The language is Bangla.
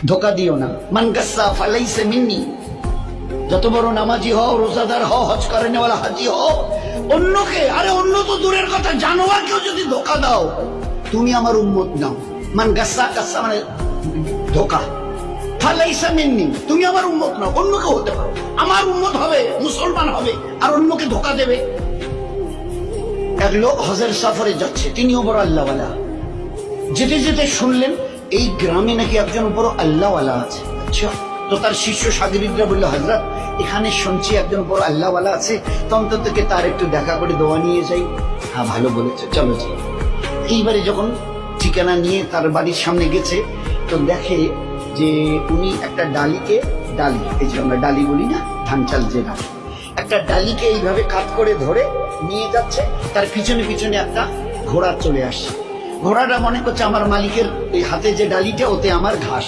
ধোকা দিও না। মান গাসসা ফালাইসা মিন্নি, যত বড় নামাজি হও, রোজাদার হও, হজ করে নেওয়ালা হাজি হও, অন্যকে, আরে অন্য তো দূরের কথা, জানোয়ারকেও যদি ধোকা দাও, তুমি আমার উম্মত নাও। মান গাসসা, গাসসা মানে ধোকা, ফালাইসা মিন্নি, তুমি আমার উম্মত নাও। অন্যকে হতে পারো, আমার উম্মত হবে, মুসলমান হবে, আর অন্যকে ধোকা দেবে। এক লোক হজের সফরে যাচ্ছে, তিনিও বড় আল্লাহওয়ালা। যেতে যেতে শুনলেন এই গ্রামে নাকি একজন বড় আল্লাহওয়ালা আছে। আচ্ছা, তো তার শিষ্য সাগরিদরা বললো, হযরত এখানে শুনছি একজন বড় আল্লাহওয়ালা আছে, তো অন্তত তার একটু দেখা করে দোয়া নিয়ে যাই। হ্যাঁ, ভালো বলেছে, চলো যাই। এইবারে যখন ঠিকানা নিয়ে তার বাড়ির সামনে গেছে, তো দেখে যে উনি একটা ডালিকে, ডালি, এই যে আমরা ডালি বলি না, ধান চাল যে ডালি, একটা ডালিকে এইভাবে কাত করে ধরে নিয়ে যাচ্ছে। তার পিছনে পিছনে একটা ঘোড়া চলে আসছে। ঘোড়াটা মনে করছে আমার মালিকের এই হাতে যে ডালিটা, ওতে আমার ঘাস।